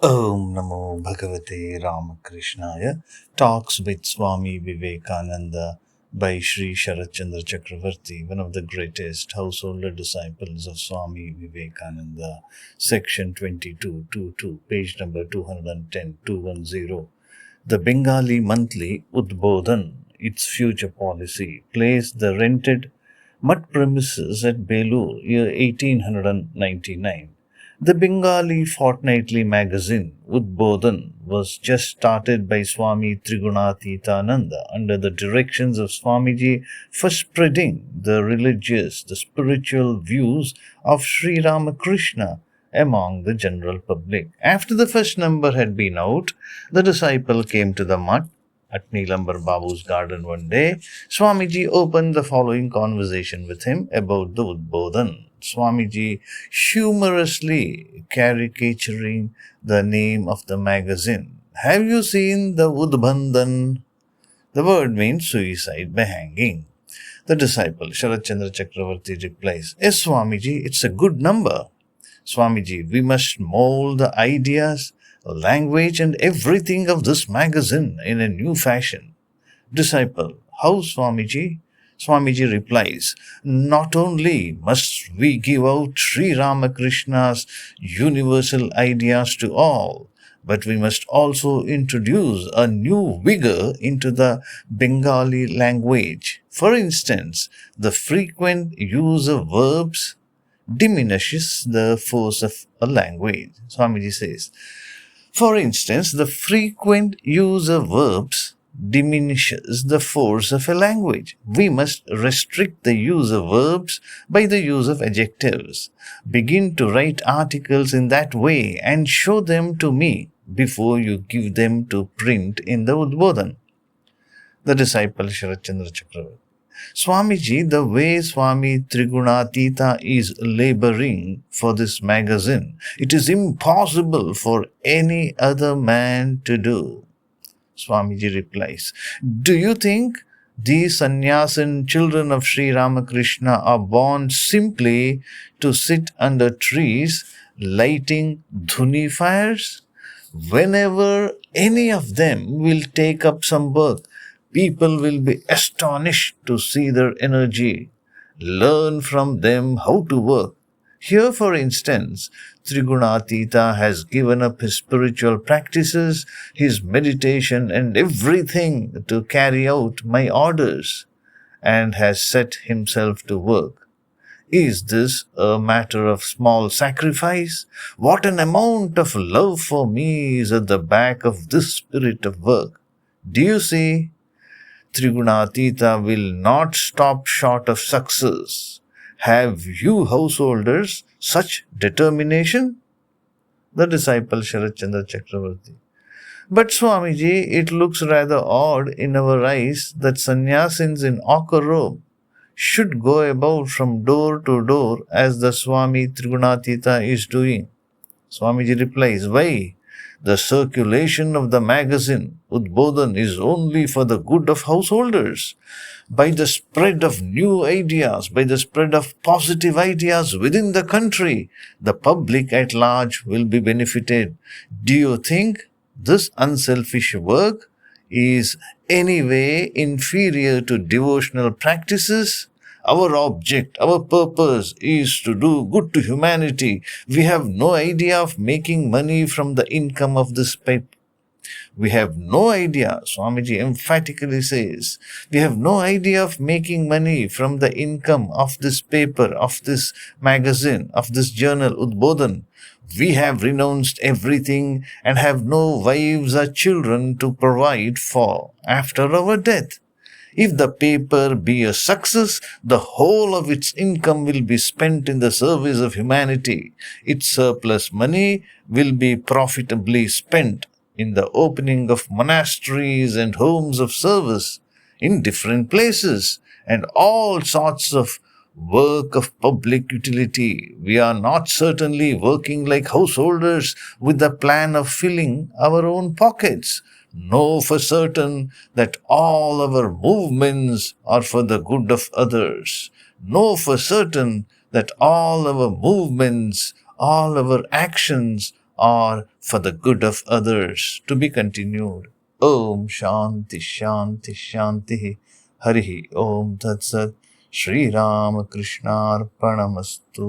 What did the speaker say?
Om Namo Bhagavate Ramakrishnaya. Talks with Swami Vivekananda by Sri Sharat Chandra Chakravarty, one of the greatest householder disciples of Swami Vivekananda. Section 22, page number 210, 210. The Bengali monthly Udbodhan, its future policy, placed the rented mud premises at Belur, year 1899. The Bengali fortnightly magazine Udbodhan was just started by Swami Trigunatitananda under the directions of Swamiji for spreading the spiritual views of Sri Ramakrishna among the general public. After the first number had been out, the disciple came to the mutt at Neelambar Babu's garden one day. Swamiji opened the following conversation with him about the Udbodhan. Swamiji humorously caricaturing the name of the magazine. Have you seen the Udbandhan? The word means suicide by hanging. The disciple, Sharat Chandra Chakravarty, replies, Yes, Swamiji, it's a good number. Swamiji, we must mold the ideas, language, and everything of this magazine in a new fashion. Disciple, how, Swamiji? Swamiji replies, not only must we give out Sri Ramakrishna's universal ideas to all, but we must also introduce a new vigor into the Bengali language. For instance, the frequent use of verbs diminishes the force of a language. Swamiji says, for instance, the frequent use of verbs diminishes the force of a language. We must restrict the use of verbs by the use of adjectives. Begin to write articles in that way and show them to me before you give them to print in the Udbodhan. The disciple Sharat Chandra Chakravarty. Swamiji, the way Swami Trigunatita is laboring for this magazine, it is impossible for any other man to do. Swamiji replies, do you think these sannyasin children of Sri Ramakrishna are born simply to sit under trees lighting dhuni fires? Whenever any of them will take up some work, people will be astonished to see their energy. Learn from them how to work. Here, for instance, Trigunatita has given up his spiritual practices, his meditation, and everything to carry out my orders, and has set himself to work. Is this a matter of small sacrifice? What an amount of love for me is at the back of this spirit of work. Do you see? Trigunatita will not stop short of success. Have you householders such determination? The disciple Sharat Chandra Chakravarty. But Swamiji, it looks rather odd in our eyes that sannyasins in ochre robe should go about from door to door as the Swami Trigunatita is doing. Swamiji replies, why? The circulation of the magazine Udbodhan is only for the good of householders. By the spread of new ideas, by the spread of positive ideas within the country, the public at large will be benefited. Do you think this unselfish work is anyway inferior to devotional practices? Our object, our purpose is to do good to humanity. We have no idea of making money from the income of this paper. We have no idea, Swamiji emphatically says, we have no idea of making money from the income of this paper, of this magazine, of this journal, Udbodhan. We have renounced everything and have no wives or children to provide for after our death. If the paper be a success, the whole of its income will be spent in the service of humanity. Its surplus money will be profitably spent in the opening of monasteries and homes of service in different places and all sorts of work of public utility. We are not certainly working like householders with the plan of filling our own pockets. Know for certain that all our movements are for the good of others. Know for certain that all our movements, all our actions or for the good of others. To be continued. Om Shanti Shanti Shanti. Harihi Om Tat Sat. Shri Ram Krishna Arpanamastu.